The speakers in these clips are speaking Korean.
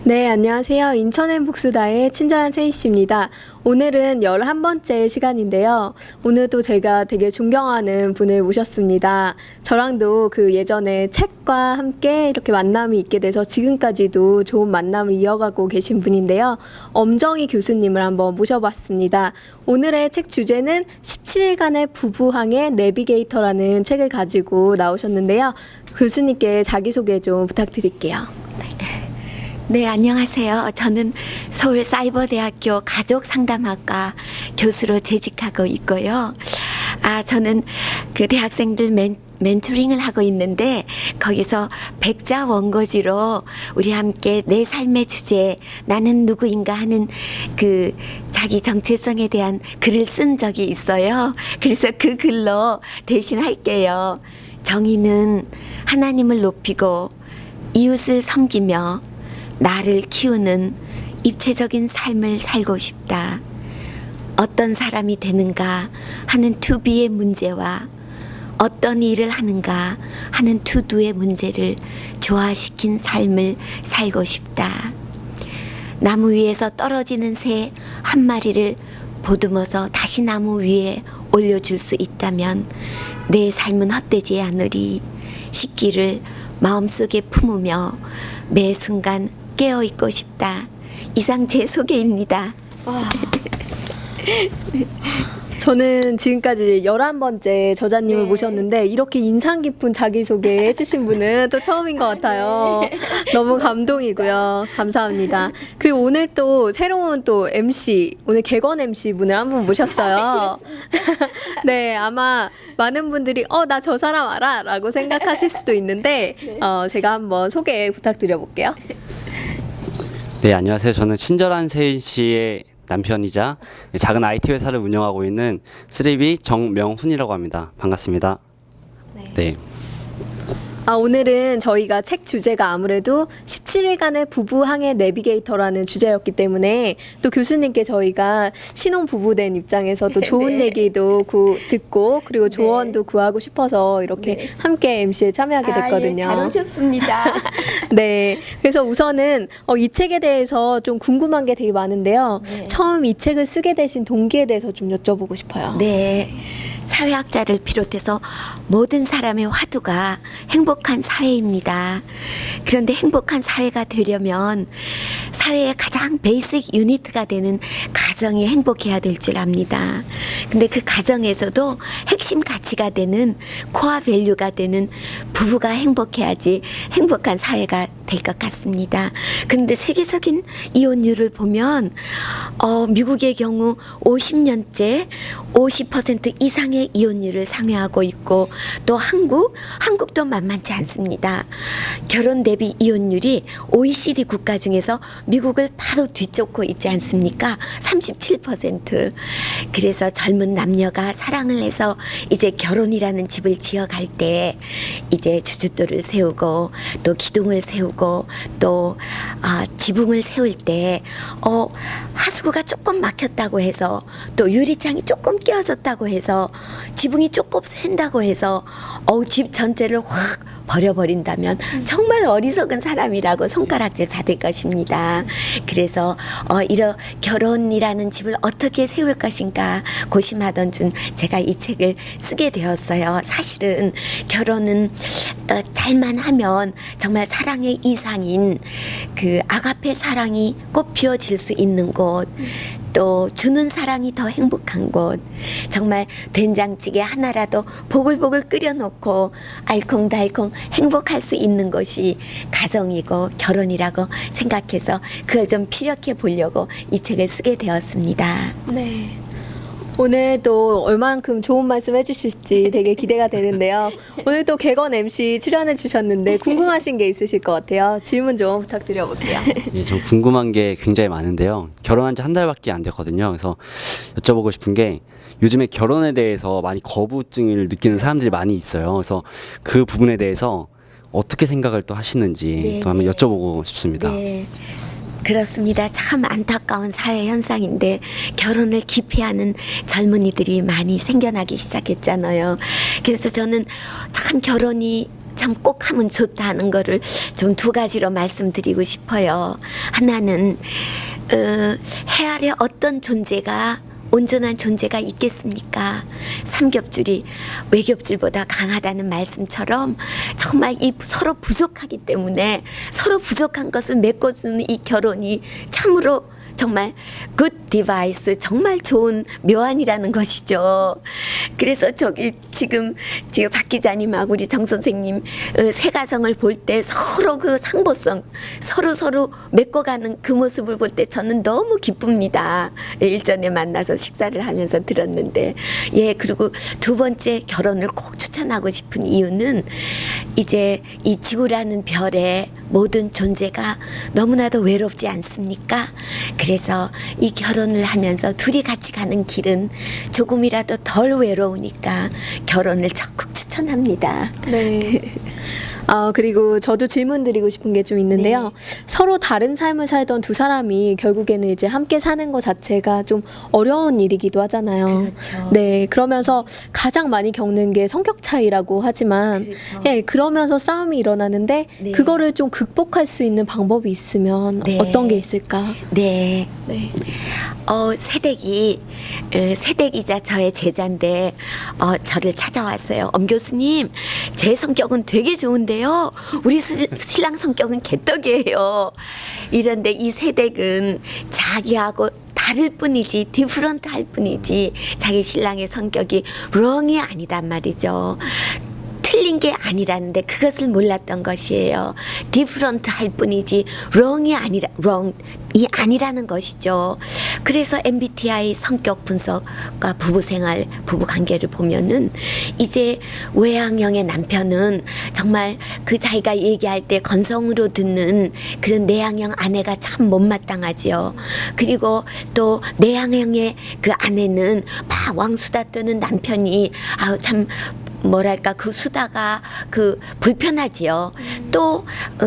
네, 안녕하세요. 인천의 북수다의 친절한 세희씨입니다. 오늘은 11번째 시간인데요. 오늘도 제가 되게 존경하는 분을 모셨습니다. 저랑도 그 예전에 책과 함께 이렇게 만남이 있게 돼서 지금까지도 좋은 만남을 이어가고 계신 분인데요. 엄정희 교수님을 한번 모셔봤습니다. 오늘의 책 주제는 17일간의 부부항해 내비게이터라는 책을 가지고 나오셨는데요. 교수님께 자기소개 좀 부탁드릴게요. 네, 안녕하세요. 저는 서울사이버대학교 가족상담학과 교수로 재직하고 있고요. 저는 그 대학생들 멘토링을 하고 있는데 거기서 백자 원고지로 우리 함께 내 삶의 주제 나는 누구인가 하는 그 자기 정체성에 대한 글을 쓴 적이 있어요. 그래서 그 글로 대신 할게요. 정의는 하나님을 높이고 이웃을 섬기며 나를 키우는 입체적인 삶을 살고 싶다. 어떤 사람이 되는가 하는 투비의 문제와 어떤 일을 하는가 하는 투두의 문제를 조화시킨 삶을 살고 싶다. 나무 위에서 떨어지는 새 한 마리를 보듬어서 다시 나무 위에 올려줄 수 있다면 내 삶은 헛되지 않으리. 식기를 마음속에 품으며 매 순간 깨어있고 싶다. 이상 제 소개입니다. 저는 지금까지 11번째 저자님을 네. 모셨는데 이렇게 인상 깊은 자기소개 해주신 분은 또 처음인 것 같아요. 너무 감동이고요. 감사합니다. 그리고 오늘 또 새로운 또 MC, 오늘 객원 MC 분을 한 분 모셨어요. 네, 아마 많은 분들이 나 저 사람 알아 라고 생각하실 수도 있는데 제가 한번 소개 부탁드려 볼게요. 네, 안녕하세요. 저는 친절한 세인 씨의 남편이자 작은 IT 회사를 운영하고 있는 쓰리비 정명훈이라고 합니다. 반갑습니다. 네. 오늘은 저희가 책 주제가 아무래도 17일간의 부부항해 내비게이터라는 주제였기 때문에 또 교수님께 저희가 신혼 부부된 입장에서 또 좋은 얘기도 듣고 그리고 조언도 구하고 싶어서 이렇게 함께 MC에 참여하게 됐거든요. 예, 잘 오셨습니다. 네. 그래서 우선은 이 책에 대해서 좀 궁금한 게 되게 많은데요. 네. 처음 이 책을 쓰게 되신 동기에 대해서 좀 여쭤보고 싶어요. 네. 사회학자를 비롯해서 모든 사람의 화두가 행복한 사회입니다. 그런데 행복한 사회가 되려면 사회의 가장 베이직 유니트가 되는 가정이 행복해야 될 줄 압니다. 근데 그 가정에서도 핵심 가치가 되는 코어 밸류가 되는 부부가 행복해야지 행복한 사회가 될 것 같습니다. 그런데 세계적인 이혼율을 보면 미국의 경우 50년째 50% 이상의 이혼율을 상회하고 있고 또 한국도 만만치 않습니다. 결혼 대비 이혼율이 OECD 국가 중에서 미국을 바로 뒤쫓고 있지 않습니까? 37%. 그래서 젊은 남녀가 사랑을 해서 이제 결혼이라는 집을 지어갈 때 이제 주춧돌을 세우고 또 기둥을 세우고 또 지붕을 세울 때 하수구가 조금 막혔다고 해서 또 유리창이 조금 깨어졌다고 해서 지붕이 조금 샌다고 해서 집 전체를 확 버려버린다면 정말 어리석은 사람이라고 손가락질 받을 것입니다. 그래서 이런 결혼이라는 집을 어떻게 세울 것인가 고심하던 중 제가 이 책을 쓰게 되었어요. 사실은 결혼은 잘만 하면 정말 사랑의 이상인 그 아가페 사랑이 꽃피워질 수 있는 곳, 또 주는 사랑이 더 행복한 곳, 정말 된장찌개 하나라도 보글보글 끓여놓고 알콩달콩 행복할 수 있는 것이 가정이고 결혼이라고 생각해서 그걸 좀 피력해 보려고 이 책을 쓰게 되었습니다. 네. 오늘 또 얼만큼 좋은 말씀 해주실지 되게 기대가 되는데요. 오늘 또 객원 MC 출연해 주셨는데 궁금하신 게 있으실 것 같아요. 질문 좀 부탁드려 볼게요. 예, 전 궁금한 게 굉장히 많은데요. 결혼한 지 한 달밖에 안 됐거든요. 그래서 여쭤보고 싶은 게 요즘에 결혼에 대해서 많이 거부증을 느끼는 사람들이 많이 있어요. 그래서 그 부분에 대해서 어떻게 생각을 또 하시는지 또 한번 여쭤보고 싶습니다. 네. 그렇습니다. 참 안타까운 사회 현상인데 결혼을 기피하는 젊은이들이 많이 생겨나기 시작했잖아요. 그래서 저는 참 결혼이 참 꼭 하면 좋다 하는 거를 좀 두 가지로 말씀드리고 싶어요. 하나는 해 아래 어떤 존재가 온전한 존재가 있겠습니까? 삼겹줄이 외겹줄보다 강하다는 말씀처럼 정말 이 서로 부족하기 때문에 서로 부족한 것을 메꿔주는 이 결혼이 참으로 정말 good device, 정말 좋은 묘안이라는 것이죠. 그래서 지금 박 기자님하고 우리 정 선생님 새 가정을 볼 때 서로 그 상보성, 서로 메꿔가는 그 모습을 볼 때 저는 너무 기쁩니다. 일전에 만나서 식사를 하면서 들었는데, 그리고 두 번째 결혼을 꼭 추천하고 싶은 이유는 이제 이 지구라는 별에 모든 존재가 너무나도 외롭지 않습니까? 그래서 이 결혼을 하면서 둘이 같이 가는 길은 조금이라도 덜 외로우니까 결혼을 적극 추천합니다. 네. 그리고 저도 질문 드리고 싶은 게 좀 있는데요. 네. 서로 다른 삶을 살던 두 사람이 결국에는 이제 함께 사는 것 자체가 좀 어려운 일이기도 하잖아요. 그렇죠. 네. 그러면서 가장 많이 겪는 게 성격 차이라고 하지만, 그렇죠. 그러면서 싸움이 일어나는데, 네. 그거를 좀 극복할 수 있는 방법이 있으면 네. 어떤 게 있을까? 네. 네. 새댁이자 저의 제자인데 저를 찾아왔어요. 엄 교수님, 제 성격은 되게 좋은데요, 우리 신랑 성격은 개떡이에요. 이런데 이 새댁은 자기하고 다를 뿐이지, 디프런트 할 뿐이지, 자기 신랑의 성격이 wrong이 아니단 말이죠. 틀린 게 아니라는데 그것을 몰랐던 것이에요. 디프런트 할 뿐이지 wrong이 아니라는 것이죠. 그래서 MBTI 성격 분석과 부부생활, 부부관계를 보면은 이제 외향형의 남편은 정말 그 자기가 얘기할 때 건성으로 듣는 그런 내향형 아내가 참 못마땅하지요. 그리고 또 내향형의 그 아내는 막 왕수다 뜨는 남편이 참 뭐랄까 그 수다가 그 불편하지요. 또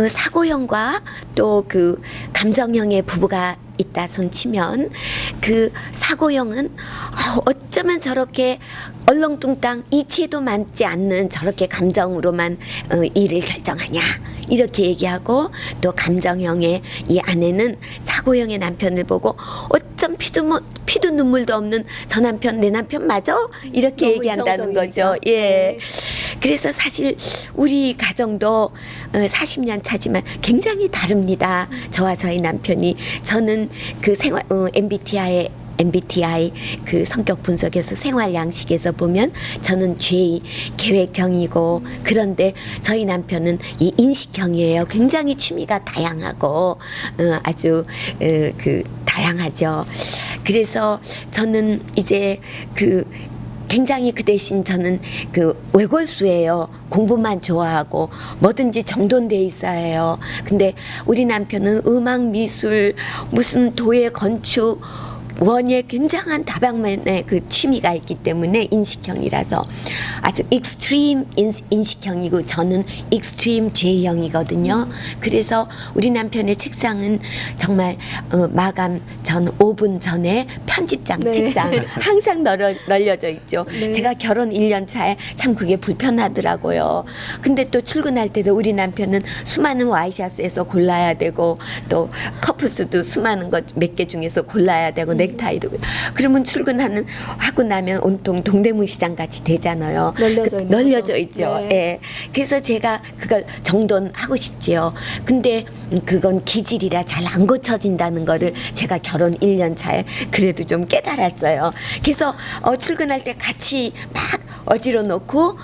사고형과 또 그 감정형의 부부가 있다 손치면 그 사고형은 어쩌면 저렇게 얼렁뚱땅 이치에도 맞지 않는 저렇게 감정으로만 일을 결정하냐 이렇게 얘기하고, 또 감정형의 이 아내는 사고형의 남편을 보고 어쩜 피도 눈물도 없는 저 남편 내 남편 맞아? 이렇게 너무 얘기한다는 이성적이니까. 거죠. 네. 그래서 사실 우리 가정도 40년 차지만 굉장히 다릅니다. 저와 저희 남편이. 저는 그 MBTI 그 성격 분석에서 생활 양식에서 보면 저는 J 계획형이고, 그런데 저희 남편은 이 인식형이에요. 굉장히 취미가 다양하고 아주 그 다양하죠. 그래서 저는 이제 굉장히 그 대신 저는 그 외골수예요. 공부만 좋아하고 뭐든지 정돈돼 있어야 해요. 근데 우리 남편은 음악, 미술, 무슨 도예, 건축, 원예 굉장한 다방면의 그 취미가 있기 때문에 인식형이라서 아주 익스트림 인식형이고, 저는 익스트림 J형이거든요. 그래서 우리 남편의 책상은 정말 마감 전 5분 전에 편집장 네. 책상 항상 널려져 있죠. 네. 제가 결혼 1년 차에 참 그게 불편하더라고요. 근데 또 출근할 때도 우리 남편은 수많은 와이셔츠에서 골라야 되고, 또 커프스도 수많은 것 몇 개 중에서 골라야 되고, 넥타이도. 그러면 하고 나면 온통 동대문 시장 같이 되잖아요. 널려져 있죠. 네. 예. 그래서 제가 그걸 정돈하고 싶지요. 근데 그건 기질이라 잘 안 고쳐진다는 거를 제가 결혼 1년 차에 그래도 좀 깨달았어요. 그래서 출근할 때 같이 막 어지러 놓고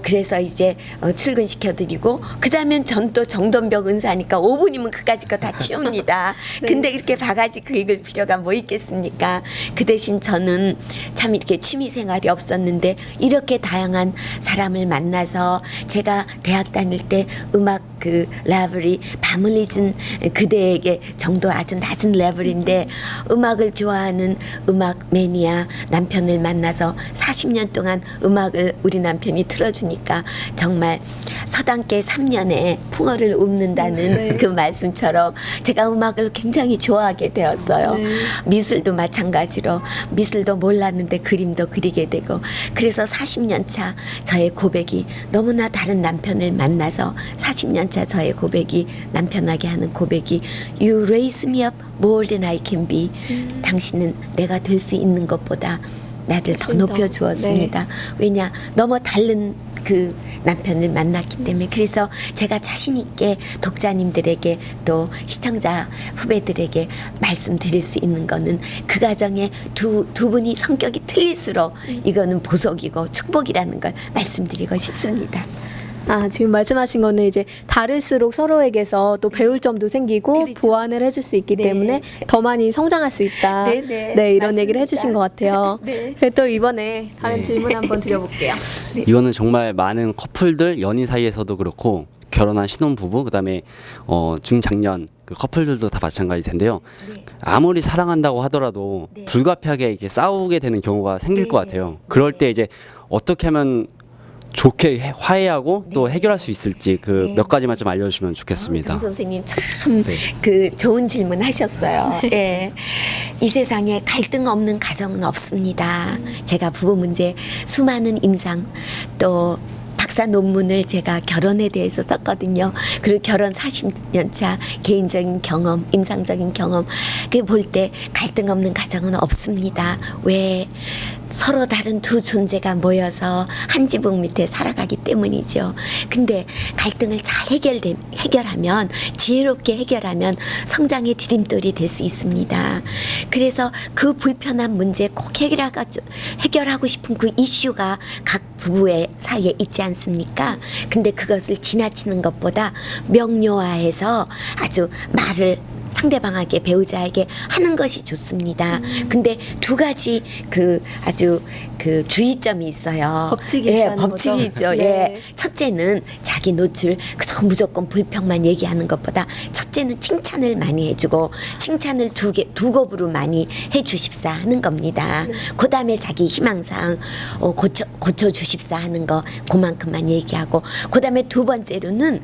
그래서 이제 출근시켜드리고, 그 다음엔 전 또 정돈벽 은사니까 5분이면 그까짓 거 다 치웁니다. 네. 근데 이렇게 바가지 긁을 필요가 뭐 있겠습니까? 그 대신 저는 참 이렇게 취미 생활이 없었는데 이렇게 다양한 사람을 만나서, 제가 대학 다닐 때 음악 그 레벨이 밤을 잊은 그대에게 정도 아주 낮은 레벨인데 음악을 좋아하는 음악 매니아 남편을 만나서 40년 동안 음악을 우리 남편이 틀어주니까 정말 서당계 3년에 풍어를 읊는다는 네. 그 말씀처럼 제가 음악을 굉장히 좋아하게 되었어요. 네. 미술도 마찬가지로 미술도 몰랐는데 그림도 그리게 되고 그래서 40년 차 저의 고백이 너무나 다른 남편을 만나서 40년 차 저의 고백이 남편에게 하는 고백이 You raise me up more than I can be. 당신은 내가 될 수 있는 것보다 나를 더 훨씬 더. 높여주었습니다. 왜냐 너무 다른 그 남편을 만났기 때문에 그래서 제가 자신 있게 독자님들에게 또 시청자 후배들에게 말씀드릴 수 있는 거는 그 가정에 두 분이 성격이 틀릴수록 이거는 보석이고 축복이라는 걸 말씀드리고 싶습니다. 아, 지금 말씀하신 거는 이제 다를수록 서로에게서 또 배울 점도 생기고 그렇죠. 보완을 해줄 수 있기 네. 때문에 더 많이 성장할 수 있다. 네, 네. 이런 맞습니다. 얘기를 해주신 것 같아요. 네. 그래서 또 이번에 다른 네. 질문 한번 드려볼게요. 이거는 정말 많은 커플들 연인 사이에서도 그렇고 결혼한 신혼부부 그다음에 중장년 그 커플들도 다 마찬가지일 텐데요. 네. 아무리 사랑한다고 하더라도 네. 불가피하게 이렇게 싸우게 되는 경우가 생길 네. 것 같아요. 그럴 때 이제 어떻게 하면 좋게 화해하고 또 네. 해결할 수 있을지 그 네. 몇 가지만 좀 알려주시면 좋겠습니다. 장 선생님 참 네. 그 좋은 질문 하셨어요. 예. 이 세상에 갈등 없는 가정은 없습니다. 제가 부부 문제 수많은 임상 또 박사 논문을 제가 결혼에 대해서 썼거든요. 그리고 결혼 40년 차 개인적인 경험, 임상적인 경험 그 볼 때 갈등 없는 가정은 없습니다. 왜? 서로 다른 두 존재가 모여서 한 지붕 밑에 살아가기 때문이죠. 근데 갈등을 잘 해결하면 지혜롭게 해결하면 성장의 디딤돌이 될 수 있습니다. 그래서 그 불편한 문제 꼭 해결하고 싶은 그 이슈가 각 부부의 사이에 있지 않습니까? 근데 그것을 지나치는 것보다 명료화해서 아주 말을 상대방에게 배우자에게 하는 것이 좋습니다. 근데 두 가지 그 아주 그 주의점이 있어요. 법칙이 예, 있다는 거죠? 법칙이죠. 네. 예. 첫째는 자기 노출 그래서 무조건 불평만 얘기하는 것보다 첫째는 칭찬을 많이 해주고 칭찬을 두 곱으로 많이 해주십사 하는 겁니다. 그다음에 자기 희망사항 고쳐 주십사 하는 거 그만큼만 얘기하고 그다음에 두 번째로는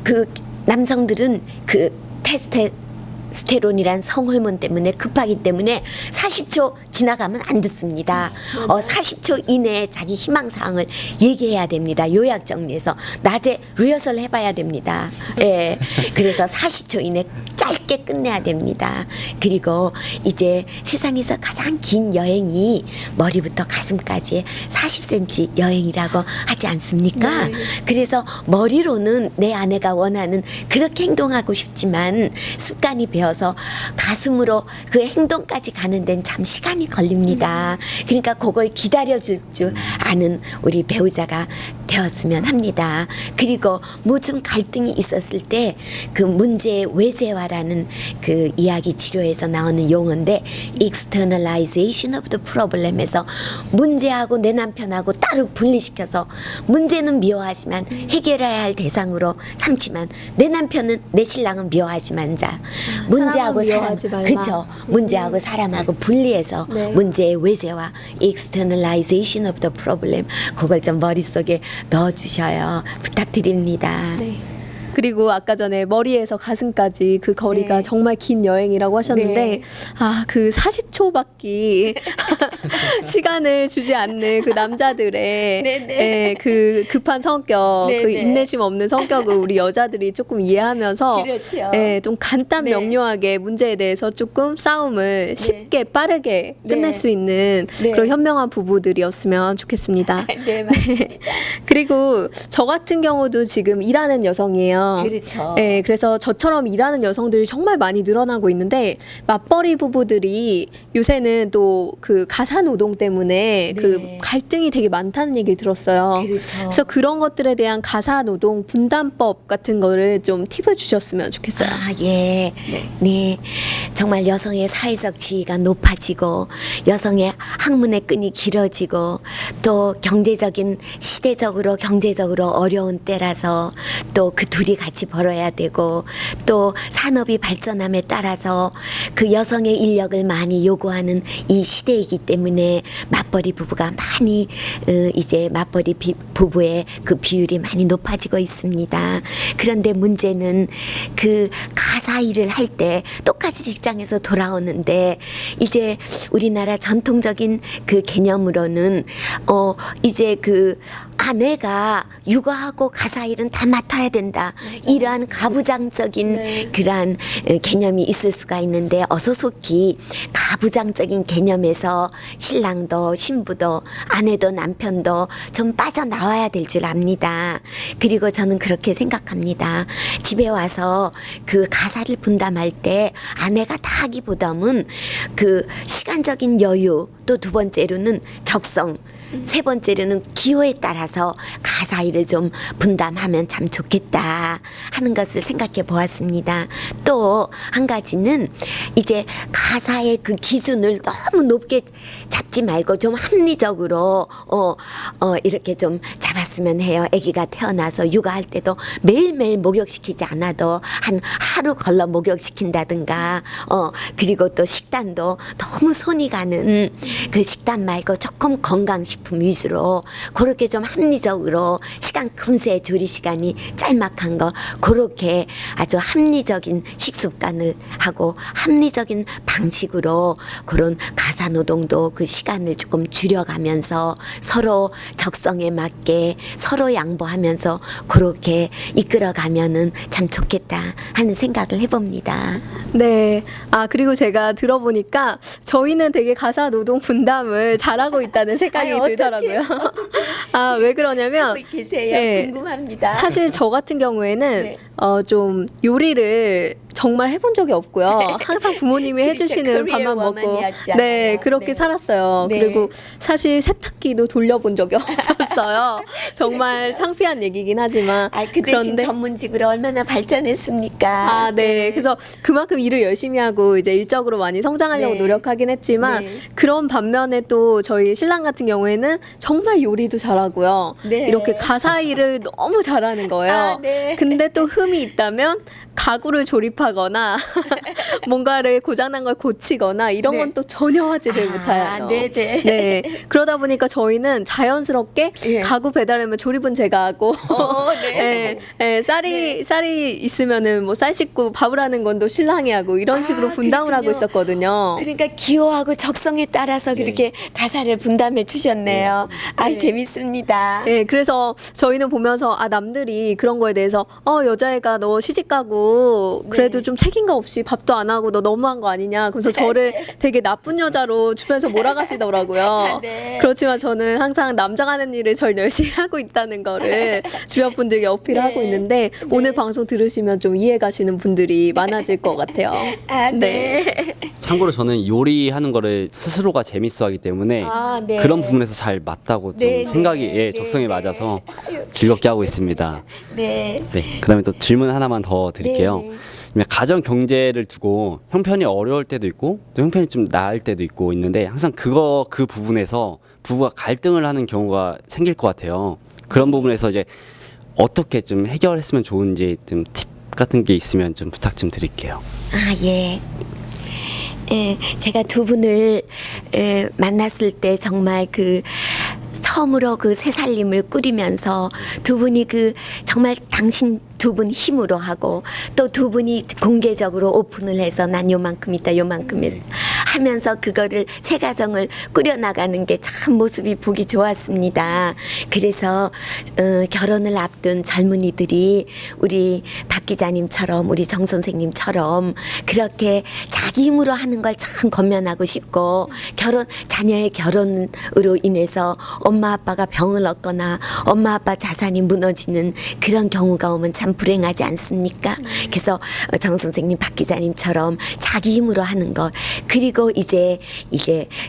그 남성들은 그 테스테스테론이란 성호르몬 때문에 급하기 때문에 40초 지나가면 안 듣습니다. 40초 이내에 자기 희망사항을 얘기해야 됩니다. 요약 정리해서 낮에 리허설 해봐야 됩니다. 예. 그래서 40초 이내 짧게 끝내야 됩니다. 그리고 이제 세상에서 가장 긴 여행이 머리부터 가슴까지 40cm 여행이라고 하지 않습니까? 네. 그래서 머리로는 내 아내가 원하는 그렇게 행동하고 싶지만 습관이 배어서 가슴으로 그 행동까지 가는 데는 참 시간이 걸립니다. 그러니까 그걸 기다려줄 줄 아는 우리 배우자가 되었으면 합니다. 그리고 무슨 갈등이 있었을 때 그 문제의 외세화라는 그 이야기 치료에서 나오는 용어인데 externalization of the problem에서 문제하고 내 남편하고 따로 분리시켜서 문제는 미워하지만 해결해야 할 대상으로 삼지만 내 남편은 내 신랑은 미워하지만 자 문제하고 사람은 미워하지 말라. 그렇죠. 문제하고 사람하고 분리해서 네. 문제의 외세화 externalization of the problem 그걸 좀 머릿속에 넣어주셔요. 부탁드립니다. 네. 그리고 아까 전에 머리에서 가슴까지 그 거리가 네. 정말 긴 여행이라고 하셨는데 네. 아, 그 40초밖에 시간을 주지 않는 그 남자들의 네, 네. 예, 그 급한 성격, 네, 그 네. 인내심 없는 성격을 우리 여자들이 조금 이해하면서 그렇죠. 예, 좀 간단 네. 명료하게 문제에 대해서 조금 싸움을 쉽게 빠르게 끝낼 네. 수 있는 네. 그런 현명한 부부들이었으면 좋겠습니다. 네, 맞습니다. 그리고 저 같은 경우도 지금 일하는 여성이에요. 많잖아요. 그렇죠. 네, 그래서 저처럼 일하는 여성들이 정말 많이 늘어나고 있는데 맞벌이 부부들이 요새는 또 그 가사 노동 때문에 그 네. 갈등이 되게 많다는 얘기를 들었어요. 그렇죠. 그래서 그런 것들에 대한 가사 노동 분담법 같은 거를 좀 팁을 주셨으면 좋겠어요. 아, 예. 네. 정말 여성의 사회적 지위가 높아지고 여성의 학문의 끈이 길어지고 또 시대적으로 경제적으로 어려운 때라서 또 그 둘이 같이 벌어야 되고 또 산업이 발전함에 따라서 그 여성의 인력을 많이 요구하는 이 시대이기 때문에 맞벌이 부부가 많이 이제 부부의 그 비율이 많이 높아지고 있습니다. 그런데 문제는 그 가사 일을 할 때 똑같이 직장에서 돌아오는데 이제 우리나라 전통적인 그 개념으로는 이제 그 아내가 육아하고 가사 일은 다 맡아야 된다. 이러한 가부장적인 네. 그러한 개념이 있을 수가 있는데 어서 속히 가부장적인 개념에서 신랑도 신부도 아내도 남편도 좀 빠져나와야 될 줄 압니다. 그리고 저는 그렇게 생각합니다. 집에 와서 그 가사를 분담할 때 아내가 다 하기보다는 그 시간적인 여유 또 두 번째로는 적성 세 번째로는 기호에 따라서 가사 일을 좀 분담하면 참 좋겠다 하는 것을 생각해 보았습니다. 또 한 가지는 이제 가사의 그 기준을 너무 높게 잡지 말고 좀 합리적으로 이렇게 좀 잡았으면 해요. 아기가 태어나서 육아할 때도 매일매일 목욕시키지 않아도 한 하루 걸러 목욕시킨다든가 그리고 또 식단도 너무 손이 가는 그 식단 말고 조금 건강식품 위주로 그렇게 좀 합리적으로 시간 금세 조리 시간이 짤막한 거 그렇게 아주 합리적인 식습관을 하고 합리적인 방식으로 그런 가사 노동도 그 시간을 조금 줄여가면서 서로 적성에 맞게 서로 양보하면서 그렇게 이끌어가면은 참 좋겠다 하는 생각을 해봅니다. 네. 아, 그리고 제가 들어보니까 저희는 되게 가사 노동 분담을 잘하고 있다는 생각이 아니, 어떡해, 들더라고요. 아, 왜 그러냐면 거기 계세요. 네. 궁금합니다. 사실 저 같은 경우에는 네. 좀 요리를 정말 해본 적이 없고요. 항상 부모님이 그렇죠. 해주시는 커리어 밥만 먹고 워먼이었잖아요. 네 그렇게 네. 살았어요. 네. 그리고 사실 세탁기도 돌려본 적이 없었어요. 정말 창피한 얘기긴 하지만 근데 지금 전문직으로 얼마나 발전했습니까? 아, 네. 그래서 그만큼 일을 열심히 하고 이제 일적으로 많이 성장하려고 네. 노력하긴 했지만 네. 그런 반면에 또 저희 신랑 같은 경우에는 정말 요리도 잘하고요. 네. 이렇게 가사 일을 너무 잘하는 거예요. 아, 네. 근데 또 흠이 있다면 가구를 조립하거나 뭔가를 고장난 걸 고치거나 이런 네. 건 또 전혀 하지를 못해요. 네네. 네. 그러다 보니까 저희는 자연스럽게 예. 가구 배달하면 조립은 제가 하고 네. 쌀이 있으면은 뭐 쌀 씻고 밥을 하는 건 또 신랑이 하고 이런 식으로 분담을 하고 그렇군요. 있었거든요. 그러니까 기호하고 적성에 따라서 그렇게 가사를 분담해 주셨네요. 네. 재밌습니다. 네, 그래서 저희는 보면서 남들이 그런 거에 대해서 여자애가 너 시집 가고 그래도 네. 좀 책임감 없이 밥도 안 하고 너 너무한 거 아니냐. 그래서 저를 되게 나쁜 여자로 주변에서 몰아가시더라고요. 네. 그렇지만 저는 항상 남자가 하는 일을 절 열심히 하고 있다는 거를 주변 분들께 어필하고 네. 있는데 오늘 방송 들으시면 좀 이해 가시는 분들이 많아질 것 같아요. 네. 참고로 저는 요리하는 거를 스스로가 재밌어하기 때문에 네. 그런 부분에서 잘 맞다고 좀 네, 생각이 네, 적성에 네, 맞아서 네. 즐겁게 하고 있습니다. 네. 네, 그다음에 또 질문 하나만 더 드릴게요. 네. 가정 경제를 두고 형편이 어려울 때도 있고 또 형편이 좀 나을 때도 있고 있는데 항상 그 부분에서 부부가 갈등을 하는 경우가 생길 것 같아요. 그런 부분에서 이제 어떻게 좀 해결했으면 좋은지 좀 팁 같은 게 있으면 좀 부탁 좀 드릴게요. 예. 제가 두 분을 만났을 때 정말 그 처음으로 그 새살림을 꾸리면서 두 분이 그 정말 당신 두 분 힘으로 하고 또 두 분이 공개적으로 오픈을 해서 난 요만큼 있다 요만큼 있다 하면서 그거를 새 가정을 꾸려나가는 게 참 모습이 보기 좋았습니다. 그래서 결혼을 앞둔 젊은이들이 우리 박 기자님처럼 우리 정 선생님처럼 그렇게 자기 힘으로 하는 걸 참 권면하고 싶고 자녀의 결혼으로 인해서 엄마 아빠가 병을 얻거나 엄마 아빠 자산이 무너지는 그런 경우가 오면 참 참 불행하지 않습니까? 그래서 정 선생님, 박 기자님처럼 자기 힘으로 하는 것, 그리고 이제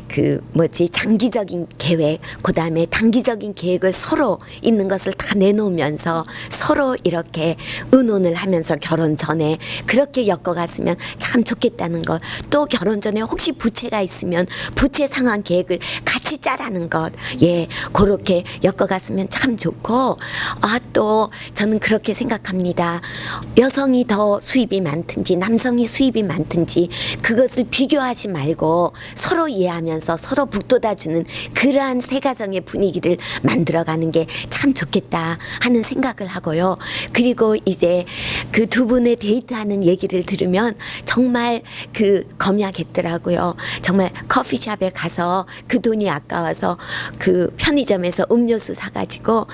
그 뭐지 장기적인 계획, 그다음에 단기적인 계획을 서로 있는 것을 다 내놓으면서 서로 이렇게 의논을 하면서 결혼 전에 그렇게 엮어갔으면 참 좋겠다는 것. 또 결혼 전에 혹시 부채가 있으면 부채 상환 계획을 같이 짜라는 것. 예, 그렇게 엮어갔으면 참 좋고, 또 저는 그렇게 생각합니다. 여성이 더 수입이 많든지 남성이 수입이 많든지 그것을 비교하지 말고 서로 이해하면서 서로 북돋아주는 그러한 새 가정의 분위기를 만들어가는 게 참 좋겠다 하는 생각을 하고요. 그리고 이제 그 두 분의 데이트하는 얘기를 들으면 정말 그 검약했더라고요. 정말 커피숍에 가서 그 돈이 아까워서 그 편의점에서 음료수 사가지고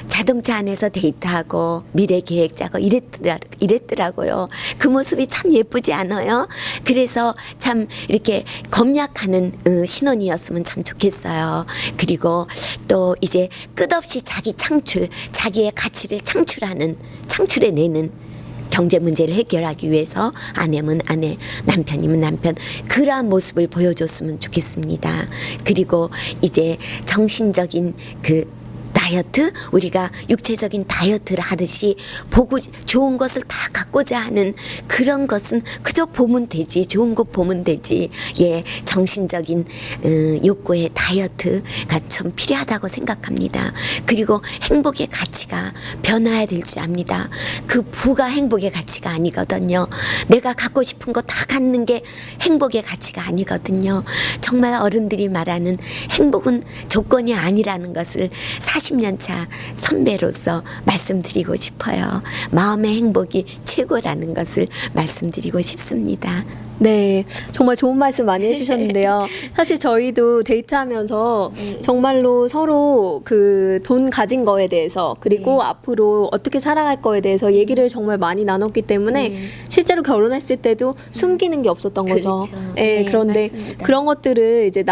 자동차 안에서 데이트하고 미래 계획 짜고 이랬더라고요. 그 모습이 참 예쁘지 않아요? 그래서 참 이렇게 검약하는 신혼이었으면 참 좋겠어요. 그리고 또 이제 끝없이 자기 창출, 자기의 가치를 창출해내는 경제 문제를 해결하기 위해서 아내면 아내, 남편이면 남편, 그러한 모습을 보여줬으면 좋겠습니다. 그리고 이제 정신적인 그 다이어트, 우리가 육체적인 다이어트를 하듯이 보고 좋은 것을 다 갖고자 하는 그런 것은 그저 보면 되지, 좋은 거 보면 되지. 예, 정신적인 욕구의 다이어트가 좀 필요하다고 생각합니다. 그리고 행복의 가치가 변화해야 될 줄 압니다. 그 부가 행복의 가치가 아니거든요. 내가 갖고 싶은 거 다 갖는 게 행복의 가치가 아니거든요. 정말 어른들이 말하는 행복은 조건이 아니라는 것을 40년 차 선배로서 말씀드리고 싶어요. 마음의 행복이 최고라는 것을 말씀드리고 싶습니다. 네, 정말 좋은 말씀 많이 해주셨는데요. 사실 저희도 데이트하면서 정말로 서로 그 돈 가진 거에 대해서, 그리고 앞으로 어떻게 살아갈 거에 대해서 얘기를 정말 많이 나눴기 때문에 실제로 결혼했을 때도 숨기는 게 없었던 거죠. 그렇죠. 네, 네, 그런데 맞습니다. 그런 것들을 이제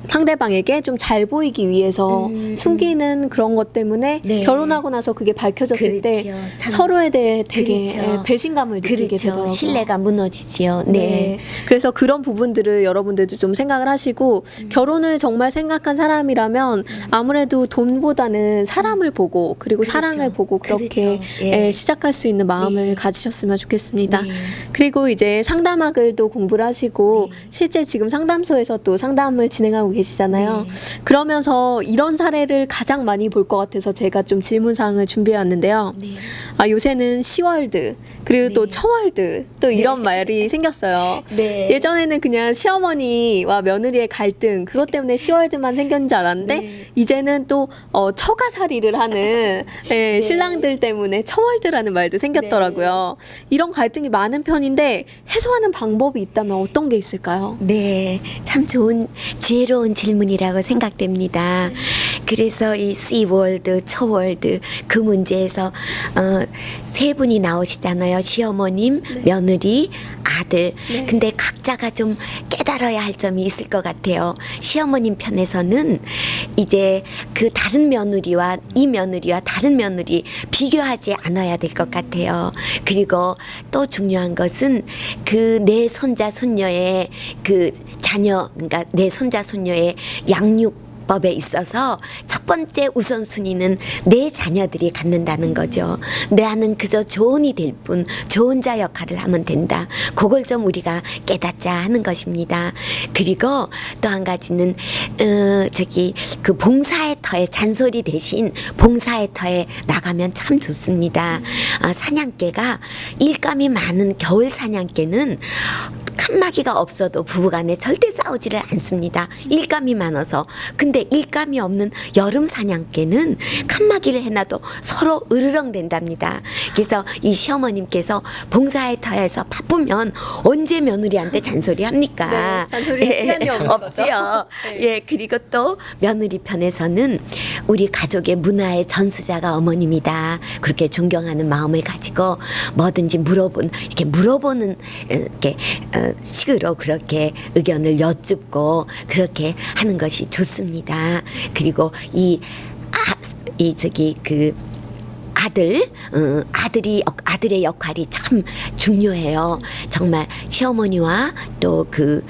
상대방에게 좀 잘 보이기 위해서 숨기는 그런 것 때문에 네. 결혼하고 나서 그게 밝혀졌을 때 그렇죠. 참. 서로에 대해 되게 그렇죠. 배신감을 느끼게 그렇죠. 되더라고요. 신뢰가 무너지지요. 네. 그래서 그런 부분들을 여러분들도 좀 생각을 하시고 결혼을 정말 생각한 사람이라면 아무래도 돈보다는 사람을 보고 그리고 그렇죠. 사랑을 보고 그렇게 그렇죠. 예. 시작할 수 있는 마음을 네. 가지셨으면 좋겠습니다. 네. 그리고 이제 상담학을 또 공부를 하시고 실제 지금 상담소에서 또 상담을 진행하고 계시잖아요. 네. 그러면서 이런 사례를 가장 많이 볼 것 같아서 제가 좀 질문사항을 준비해 왔는데요. 네. 요새는 시월드 그리고 또 네. 처월드 또 이런 말이 생겼어요. 네. 예전에는 그냥 시어머니와 며느리의 갈등 그것 때문에 시월드만 생겼는 줄 알았는데 네. 이제는 또 처가살이를 하는 네. 신랑들 때문에 처월드라는 말도 생겼더라고요. 이런 갈등이 많은 편인데 해소하는 방법이 있다면 어떤 게 있을까요? 네, 참 좋은 지혜로운 질문이라고 생각됩니다. 그래서 이 C월드, 처월드 그 문제에서 세 분이 나오시잖아요. 시어머님, 며느리, 아들. 네. 근데 각자가 좀 깨달아야 할 점이 있을 것 같아요. 시어머님 편에서는 이제 그 다른 며느리와 이 며느리와 다른 며느리 비교하지 않아야 될 것 같아요. 그리고 또 중요한 것은 그 내 손자 손녀의 그 자녀, 그러니까 내 손자 손녀의 양육법에 있어서 첫 번째 우선순위는 내 자녀들이 갖는다는 거죠. 나는 그저 조언이 될 뿐, 조언자 역할을 하면 된다. 그걸 좀 우리가 깨닫자 하는 것입니다. 그리고 또 한 가지는 그 봉사의 터에 잔소리 대신 봉사의 터에 나가면 참 좋습니다. 사냥개가 일감이 많은 겨울 사냥개는 칸막이가 없어도 부부간에 절대 싸우지를 않습니다. 일감이 많아서. 근데 일감이 없는 여름 사냥개는 칸막이를 해놔도 서로 으르렁 된답니다. 그래서 이 시어머님께서 봉사의 터에서 바쁘면 언제 며느리한테 잔소리 합니까? 네, 잔소리할 시간이 없는 없지요. 네. 예, 그리고 또 며느리 편에서는 우리 가족의 문화의 전수자가 어머님이다. 그렇게 존경하는 마음을 가지고 뭐든지 이렇게 물어보는 이렇게 식으로 그렇게 의견을 여쭙고 그렇게 하는 것이 좋습니다. 그리고 아들의 역할이 참 중요해요. 정말 시어머니와 또 그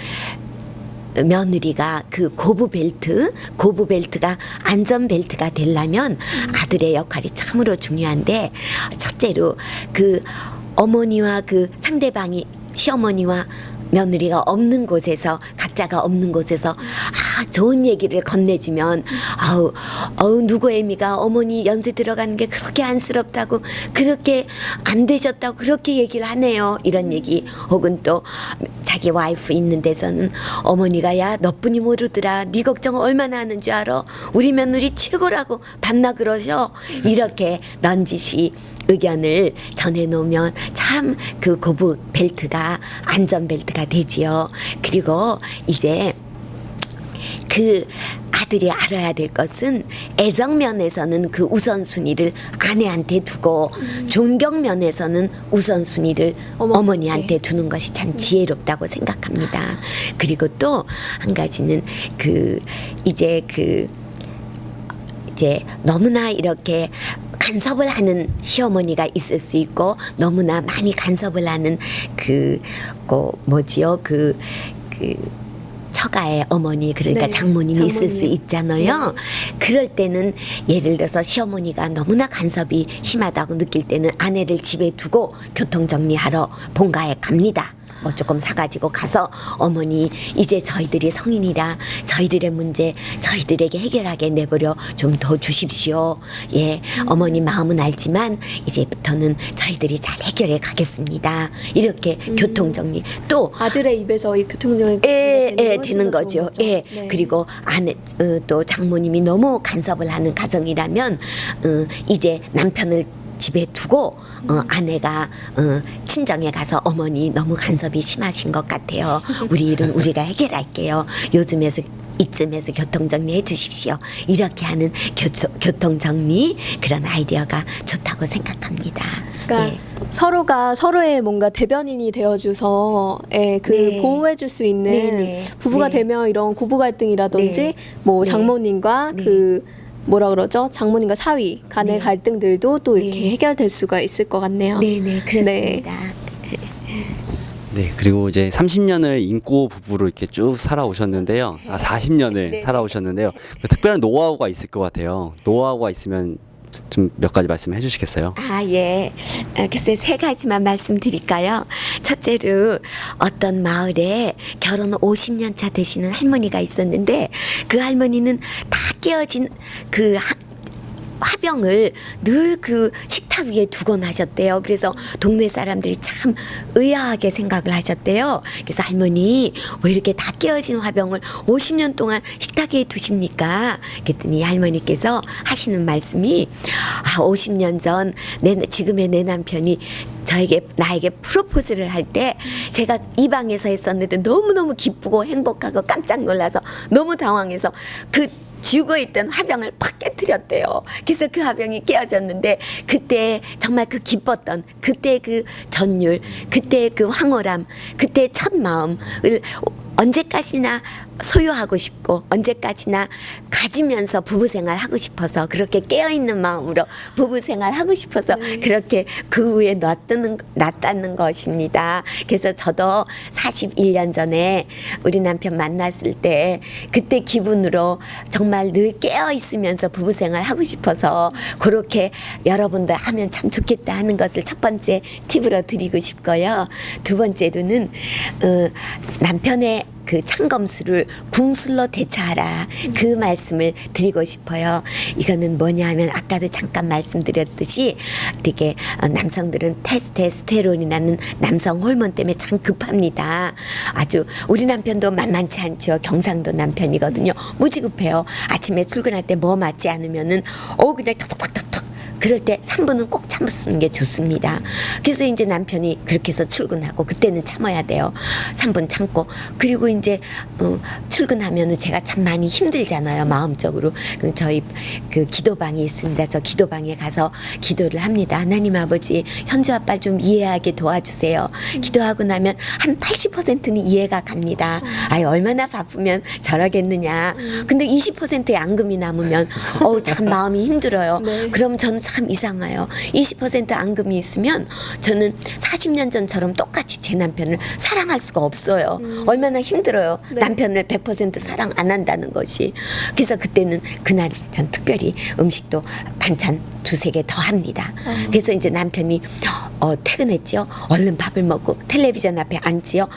며느리가 그 고부 벨트가 안전 벨트가 되려면 아들의 역할이 참으로 중요한데, 첫째로 그 어머니와 그 상대방이 시어머니와 며느리가 없는 곳에서, 각자가 없는 곳에서 좋은 얘기를 건네주면 누구 애미가 어머니 연세 들어가는 게 그렇게 안쓰럽다고, 그렇게 안 되셨다고 그렇게 얘기를 하네요. 이런 얘기. 혹은 또 자기 와이프 있는 데서는 어머니가 야 너뿐이 모르더라, 네 걱정 얼마나 하는 줄 알아, 우리 며느리 최고라고 반나 그러셔. 이렇게 넌지시 의견을 전해놓으면 참 그 고부 벨트가 안전 벨트가 되지요. 그리고 이제 그 아들이 알아야 될 것은, 애정면에서는 그 우선순위를 아내한테 두고 존경면에서는 우선순위를 어머니한테 두는 것이 참 지혜롭다고 생각합니다. 그리고 또 한 가지는 이제 너무나 이렇게 간섭을 하는 시어머니가 있을 수 있고, 너무나 많이 간섭을 하는 처가의 어머니, 그러니까 네, 장모님이 있을 수 장모님. 있잖아요. 그럴 때는 예를 들어서 시어머니가 너무나 간섭이 심하다고 느낄 때는 아내를 집에 두고 교통정리하러 본가에 갑니다. 뭐 조금 사가지고 가서, 어머니 이제 저희들이 성인이라 저희들의 문제 저희들에게 해결하게 내버려 좀 더 주십시오. 예, 어머니 마음은 알지만 이제부터는 저희들이 잘 해결해 가겠습니다. 이렇게 교통정리. 또 아들의 입에서 이 교통정리 되는 거죠. 예. 네. 그리고 또 장모님이 너무 간섭을 하는 가정이라면 이제 남편을 집에 두고 아내가 친정에 가서 어머니 너무 간섭이 심하신 것 같아요. 우리 일은 우리가 해결할게요. 이쯤에서 교통정리 해주십시오. 이렇게 하는 교통정리, 그런 아이디어가 좋다고 생각합니다. 그러니까 예. 서로가 서로의 뭔가 대변인이 되어줘서 네. 보호해줄 수 있는 네네. 부부가 네. 되면 이런 고부 갈등이라든지 네. 뭐 네. 장모님과 네. 뭐라 그러죠? 장모님과 사위 간의 네. 갈등들도 또 이렇게 네. 해결될 수가 있을 것 같네요. 네네, 그렇습니다. 네, 그리고 이제 30년을 인고 부부로 이렇게 쭉 살아오셨는데요. 40년을 네. 살아오셨는데요. 특별한 노하우가 있을 것 같아요. 노하우가 있으면 좀 몇 가지 말씀해 주시겠어요? 예. 글쎄 3가지만 말씀드릴까요? 첫째로 어떤 마을에 결혼 50년 차 되시는 할머니가 있었는데, 그 할머니는 다 깨어진 그 화병을 늘 그 식탁 위에 두곤 하셨대요. 그래서 동네 사람들이 참 의아하게 생각을 하셨대요. 그래서 할머니 왜 이렇게 다 깨어진 화병을 50년 동안 식탁 위에 두십니까? 그랬더니 할머니께서 하시는 말씀이 50년 전 지금의 내 남편이 나에게 프로포즈를 할 때 제가 이 방에서 했었는데 너무너무 기쁘고 행복하고 깜짝 놀라서 너무 당황해서 죽어있던 화병을 팍 깨뜨렸대요. 그래서 그 화병이 깨어졌는데, 그때 정말 그 기뻤던 그때 그 전율, 그때 그 황홀함, 그때 첫 마음을 언제까지나 소유하고 싶고 언제까지나 가지면서 부부생활 하고 싶어서, 그렇게 깨어있는 마음으로 부부생활 하고 싶어서 그렇게 그 후에 놨다는 것입니다. 그래서 저도 41년 전에 우리 남편 만났을 때 그때 기분으로 정말 늘 깨어있으면서 부부생활 하고 싶어서 그렇게 여러분들 하면 참 좋겠다 하는 것을 첫 번째 팁으로 드리고 싶고요. 두 번째로는 남편의 그 창검술을 궁술로 대처하라, 그 말씀을 드리고 싶어요. 이거는 뭐냐 하면 아까도 잠깐 말씀드렸듯이 되게 남성들은 테스토스테론이라는 남성 호르몬 때문에 참 급합니다. 아주 우리 남편도 만만치 않죠. 경상도 남편이거든요. 무지 급해요. 아침에 출근할 때 뭐 맞지 않으면은 그냥 턱턱턱턱, 그럴 때 3분은 꼭 참으시는 게 좋습니다. 그래서 이제 남편이 그렇게 해서 출근하고, 그때는 참아야 돼요. 3분 참고. 그리고 이제 출근하면은 제가 참 많이 힘들잖아요, 마음적으로. 그럼 저희 그 기도방이 있습니다. 저 기도방에 가서 기도를 합니다. 하나님 아버지, 현주 아빠를 좀 이해하게 도와주세요. 기도하고 나면 한 80%는 이해가 갑니다. 얼마나 바쁘면 저러겠느냐. 근데 20%의 앙금이 남으면 참 마음이 힘들어요. 네. 그럼 저는 참 이상해요. 20% 앙금이 있으면 저는 40년 전처럼 똑같이 제 남편을 사랑할 수가 없어요. 얼마나 힘들어요. 네. 남편을 100% 사랑 안 한다는 것이. 그래서 그때는 그날 전 특별히 음식도 반찬 두세 개 더 합니다. 그래서 이제 남편이 퇴근했죠. 얼른 밥을 먹고 텔레비전 앞에 앉지요.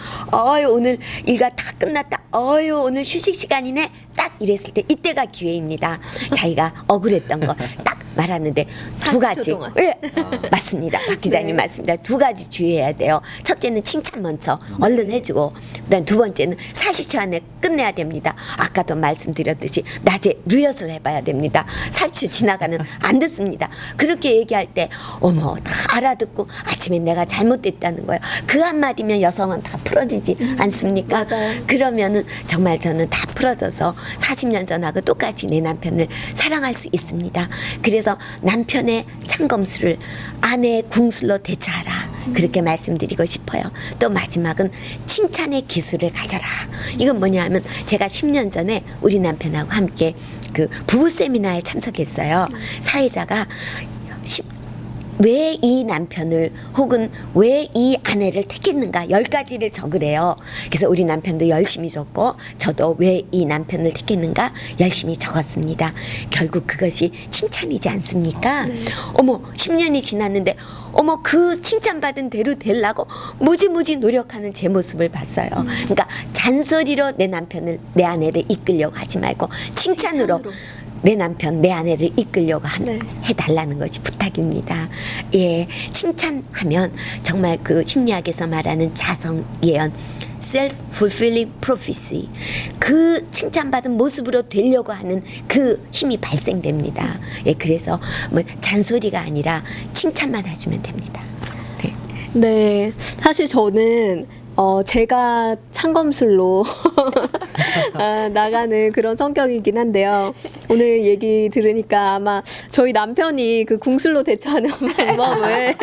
오늘 일가 다 끝났다. 오늘 휴식 시간이네. 딱 이랬을 때 이때가 기회입니다. 자기가 억울했던 거 딱 말하는데 두 40초 가지. 동안. 예, 맞습니다. 박 기자님 네. 맞습니다. 두 가지 주의해야 돼요. 첫째는 칭찬 먼저 얼른 해주고, 그다음 두 번째는 40초 안에 끝내야 됩니다. 아까도 말씀드렸듯이 낮에 리허설 해봐야 됩니다. 40초 지나가는 안 듣습니다. 그렇게 얘기할 때 어머 다 알아듣고 아침에 내가 잘못됐다는 거예요. 그 한마디면 여성은 다 풀어지지 않습니까? 맞아요. 그러면은 정말 저는 다 풀어져서 40년 전하고 똑같이 내 남편을 사랑할 수 있습니다. 그래서 남편의 참검술을 아내의 궁술로 대처하라. 그렇게 말씀드리고 싶어요. 또 마지막은 칭찬의 기술을 가져라. 이건 뭐냐 하면 제가 10년 전에 우리 남편하고 함께 그 부부 세미나에 참석했어요. 사회자가 왜 이 남편을 혹은 왜 이 아내를 택했는가 10가지를 적으래요. 그래서 우리 남편도 열심히 적고 저도 왜 이 남편을 택했는가 열심히 적었습니다. 결국 그것이 칭찬이지 않습니까? 어머 10년이 지났는데 어머 그 칭찬받은 대로 되려고 무지무지 노력하는 제 모습을 봤어요. 그러니까 잔소리로 내 남편을 내 아내를 이끌려고 하지 말고 칭찬으로 내 남편, 내 아내를 이끌려고 네. 해달라는 것이 부탁입니다. 예, 칭찬하면 정말 그 심리학에서 말하는 자성 예언, self-fulfilling prophecy, 그 칭찬받은 모습으로 되려고 하는 그 힘이 발생됩니다. 예, 그래서 뭐 잔소리가 아니라 칭찬만 해주면 됩니다. 네. 네, 사실 저는 제가 창검술로 나가는 그런 성격이긴 한데요. 오늘 얘기 들으니까 아마 저희 남편이 그 궁술로 대처하는 방법을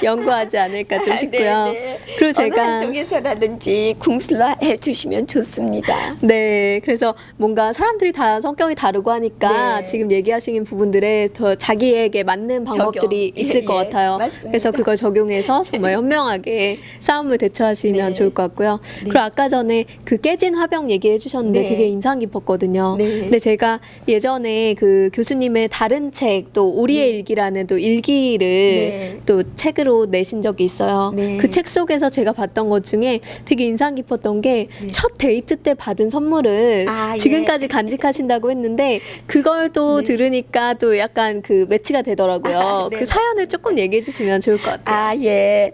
연구하지 않을까 좀 싶고요. 그리고 제가 쪽에서라든지 궁술로 해주시면 좋습니다. 네, 그래서 뭔가 사람들이 다 성격이 다르고 하니까 네. 지금 얘기하시는 부분들에 더 자기에게 맞는 방법들이 적용. 있을 예, 것 예, 같아요. 맞습니다. 그래서 그걸 적용해서 정말 현명하게 싸움을 대처하시면 네. 좋을 것 같고요. 그리고 아까 전에 그 깨진 화병 얘기해 주셨는데 네. 되게 인상 깊었거든요. 네. 근데 제가 예전에 그 교수님의 다른 책, 또 우리의 일기라는 또 일기를 네. 또 책으로 내신 적이 있어요. 네. 그 책 속에서 제가 봤던 것 중에 되게 인상 깊었던 게 첫 데이트 때 받은 선물을 아, 예. 지금까지 간직하신다고 했는데 그걸 또 들으니까 또 약간 그 매치가 되더라고요. 네. 그 사연을 조금 얘기해 주시면 좋을 것 같아요. 아, 예.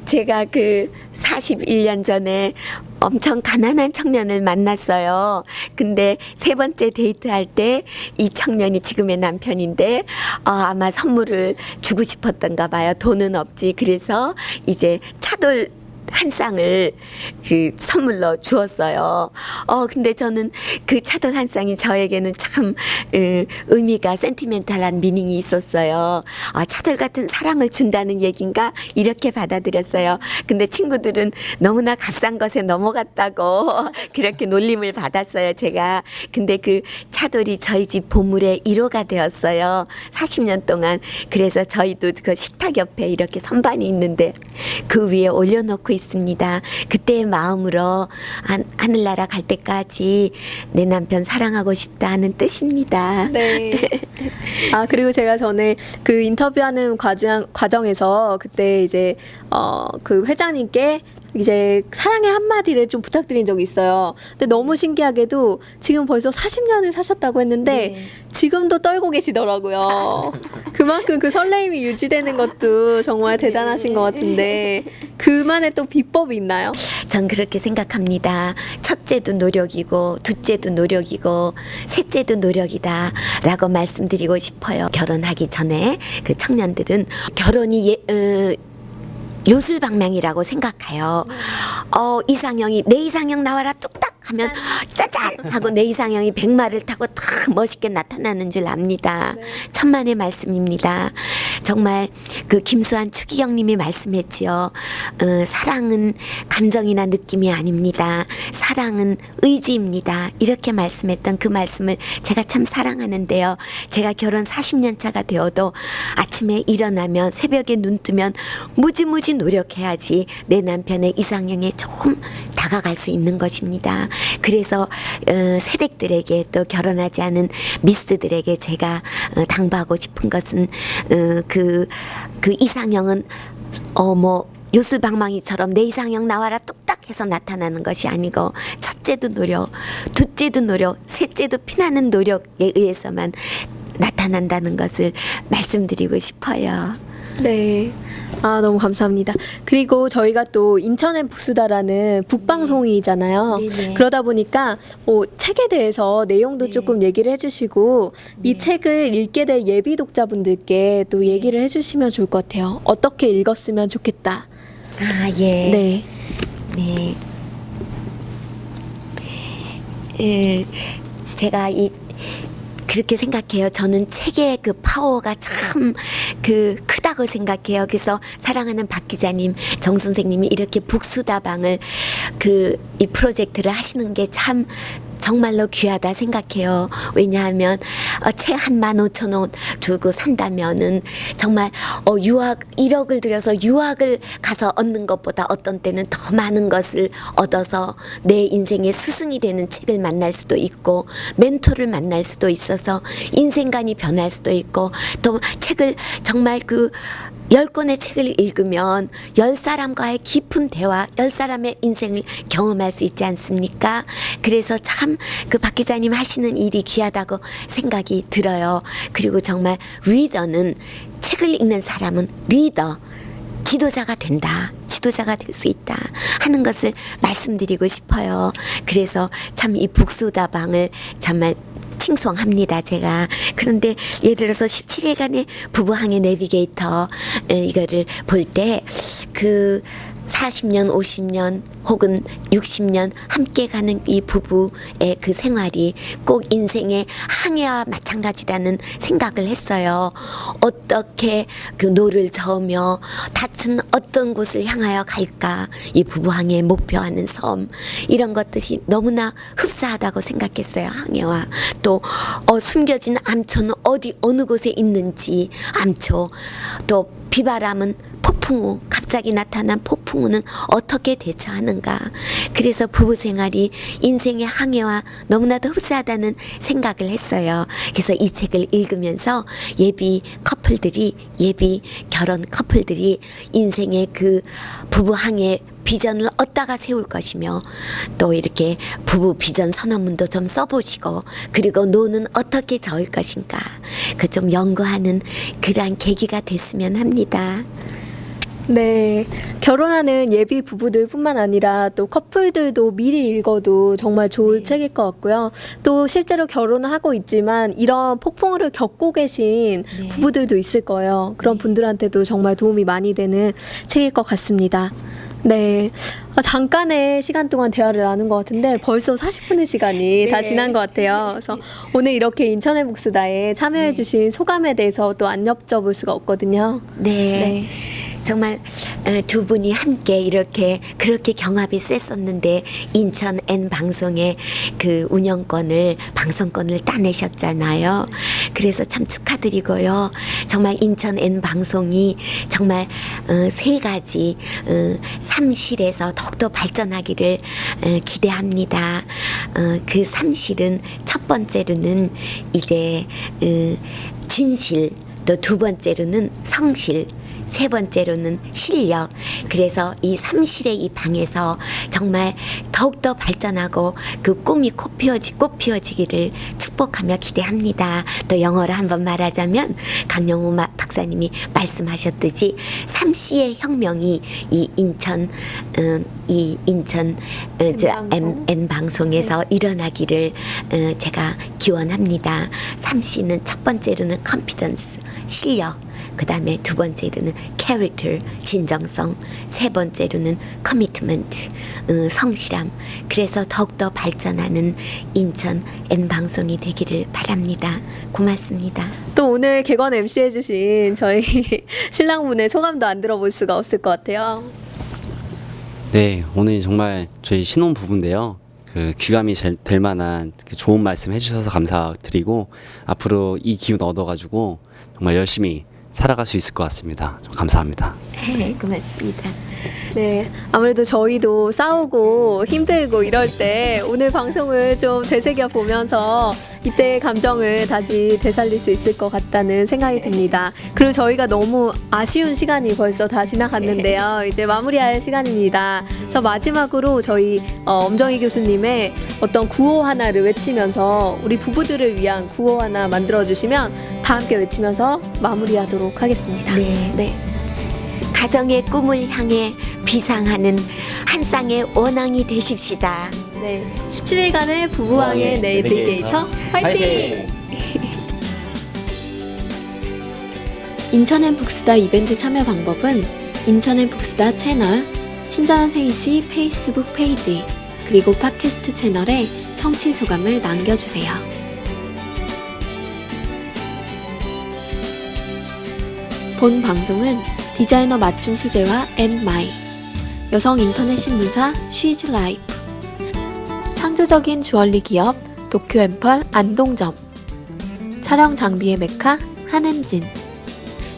제가 그 41년 전에 엄청 가난한 청년을 만났어요. 근데 세 번째 데이트할 때 이 청년이 지금의 남편인데 아마 선물을 주고 싶었던가 봐요. 돈은 없지. 그래서 이제 차돌 한 쌍을 그 선물로 주었어요. 근데 저는 그 차돌 한 쌍이 저에게는 참 의미가 센티멘탈한 미닝이 있었어요. 차돌 같은 사랑을 준다는 얘긴가 이렇게 받아들였어요. 근데 친구들은 너무나 값싼 것에 넘어갔다고 그렇게 놀림을 받았어요, 제가. 근데 그 차돌이 저희 집 보물의 1호가 되었어요. 40년 동안. 그래서 저희도 그 식탁 옆에 이렇게 선반이 있는데 그 위에 올려놓고 있습니다. 그때의 마음으로 하늘나라 갈 때까지 내 남편 사랑하고 싶다는 뜻입니다. 네. 그리고 제가 전에 그 인터뷰하는 과정에서 그때 이제 그 회장님께 이제 사랑의 한마디를 좀 부탁드린 적이 있어요. 근데 너무 신기하게도 지금 벌써 40년을 사셨다고 했는데 네. 지금도 떨고 계시더라고요. 그만큼 그 설레임이 유지되는 것도 정말 대단하신 것 같은데 그만의 또 비법이 있나요? 전 그렇게 생각합니다. 첫째도 노력이고 둘째도 노력이고 셋째도 노력이다 라고 말씀드리고 싶어요. 결혼하기 전에 그 청년들은 결혼이 요술방망이라고 생각해요. 이상형이 내 이상형 나와라 뚝딱 하면 짜잔 하고 내 이상형이 100마를 타고 다 멋있게 나타나는 줄 압니다. 천만의 말씀입니다. 정말 그 김수환 추기경님이 말씀했지요. 사랑은 감정이나 느낌이 아닙니다. 사랑은 의지입니다. 이렇게 말씀했던 그 말씀을 제가 참 사랑하는데요. 제가 결혼 40년 차가 되어도 아침에 일어나면 새벽에 눈 뜨면 무지무지 노력해야지 내 남편의 이상형에 조금 다가갈 수 있는 것입니다. 그래서 새댁들에게 또 결혼하지 않은 미스들에게 제가 당부하고 싶은 것은 그 이상형은 뭐 요술방망이처럼 내 이상형 나와라 뚝딱 해서 나타나는 것이 아니고 첫째도 노력, 둘째도 노력, 셋째도 피나는 노력에 의해서만 나타난다는 것을 말씀드리고 싶어요. 네. 아, 너무 감사합니다. 그리고 저희가 또 인천의 북수다라는 북방송이잖아요. 네네. 그러다 보니까 책에 대해서 내용도 네. 조금 얘기를 해주시고 이 네. 책을 읽게 될 예비 독자분들께 또 얘기를 해주시면 좋을 것 같아요. 어떻게 읽었으면 좋겠다. 아, 예. 네. 네. 제가 그렇게 생각해요. 저는 책의 그 파워가 참 크다고 생각해요. 그래서 사랑하는 박 기자님, 정 선생님이 이렇게 북수다방을 이 프로젝트를 하시는 게 참 정말로 귀하다 생각해요. 왜냐하면 책 한 15,000원 주고 산다면은 정말 유학 1억을 들여서 유학을 가서 얻는 것보다 어떤 때는 더 많은 것을 얻어서 내 인생의 스승이 되는 책을 만날 수도 있고 멘토를 만날 수도 있어서 인생관이 변할 수도 있고 또 책을 정말 10권의 책을 읽으면 10사람과의 깊은 대화, 10사람의 인생을 경험할 수 있지 않습니까? 그래서 참 박 기자님 하시는 일이 귀하다고 생각이 들어요. 그리고 정말 리더는, 책을 읽는 사람은 리더, 지도자가 된다. 지도자가 될 수 있다 하는 것을 말씀드리고 싶어요. 그래서 참 이 북수다방을 정말 칭송합니다, 제가. 그런데 예를 들어서 17일간의 부부항해 내비게이터 이거를 볼 때 40년, 50년 혹은 60년 함께 가는 이 부부의 그 생활이 꼭 인생의 항해와 마찬가지라는 생각을 했어요. 어떻게 노를 저으며 닻은 어떤 곳을 향하여 갈까? 이 부부항해의 목표하는 섬, 이런 것들이 너무나 흡사하다고 생각했어요. 항해와 또 숨겨진 암초는 어느 곳에 있는지, 암초, 또 비바람은 폭풍우, 갑자기 나타난 폭풍우는 어떻게 대처하는가. 그래서 부부 생활이 인생의 항해와 너무나도 흡사하다는 생각을 했어요. 그래서 이 책을 읽으면서 예비 결혼 커플들이 인생의 부부 항해 비전을 어디다가 세울 것이며 또 이렇게 부부 비전 선언문도 좀 써보시고 그리고 노는 어떻게 저을 것인가 좀 연구하는 그러한 계기가 됐으면 합니다. 네, 결혼하는 예비 부부들뿐만 아니라 또 커플들도 미리 읽어도 정말 좋을 책일 것 같고요. 또 실제로 결혼을 하고 있지만 이런 폭풍우를 겪고 계신 부부들도 있을 거예요. 그런 분들한테도 정말 도움이 많이 되는 책일 것 같습니다. 네, 잠깐의 시간 동안 대화를 나눈 것 같은데 벌써 40분의 시간이 다 지난 것 같아요. 그래서 오늘 이렇게 인천의 북수다에 참여해주신 소감에 대해서 또 안 여쭤볼 수가 없거든요. 네. 정말 두 분이 함께 그렇게 경합이 셌었는데 인천 N 방송의 방송권을 따내셨잖아요. 그래서 참 축하드리고요. 정말 인천 N 방송이 정말 세 가지 삼실에서 더욱더 발전하기를 기대합니다. 그 삼실은 첫 번째로는 이제 진실, 또 두 번째로는 성실, 세 번째로는 실력. 그래서 이 삼실의 이 방에서 정말 더욱더 발전하고 꿈이 꽃 피워지기를 축복하며 기대합니다. 또 영어로 한번 말하자면 강영우 박사님이 말씀하셨듯이 3C의 혁명이 이 인천 N 방송에서 일어나기를 제가 기원합니다. 3C는 첫 번째로는 컨피던스, 실력. 그 다음에 두 번째로는 character, 진정성, 세 번째로는 commitment, 성실함. 그래서 더욱더 발전하는 인천 N방송이 되기를 바랍니다. 고맙습니다. 또 오늘 개관 MC 해주신 저희 신랑분의 소감도 안 들어볼 수가 없을 것 같아요. 네, 오늘 정말 저희 신혼 부부인데요. 그 귀감이 될 만한 그 좋은 말씀 해주셔서 감사드리고 앞으로 이 기운 얻어가지고 정말 열심히 살아갈 수 있을 것 같습니다. 감사합니다. 네, 고맙습니다. 네, 아무래도 저희도 싸우고 힘들고 이럴 때 오늘 방송을 좀 되새겨 보면서 이때의 감정을 다시 되살릴 수 있을 것 같다는 생각이 듭니다. 그리고 저희가 너무 아쉬운 시간이 벌써 다 지나갔는데요. 이제 마무리할 시간입니다. 그래서 마지막으로 저희 엄정희 교수님의 어떤 구호 하나를 외치면서 우리 부부들을 위한 구호 하나 만들어주시면 다 함께 외치면서 마무리하도록 하겠습니다. 네. 가정의 꿈을 향해 비상하는 한 쌍의 원앙이 되십시다. 네, 17일간의 부부왕의 내비게이터 화이팅! 인천앤북스다 이벤트 참여 방법은 인천앤북스다 채널, 친절한 세이씨 페이스북 페이지, 그리고 팟캐스트 채널에 청취 소감을 남겨주세요. 본 방송은 디자이너 맞춤 수제화 앤마이, 여성 인터넷 신문사 쉬즈 라이프, 창조적인 주얼리 기업 도쿄&펄 안동점, 촬영 장비의 메카 한엔진,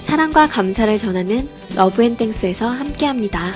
사랑과 감사를 전하는 러브앤땡스에서 함께합니다.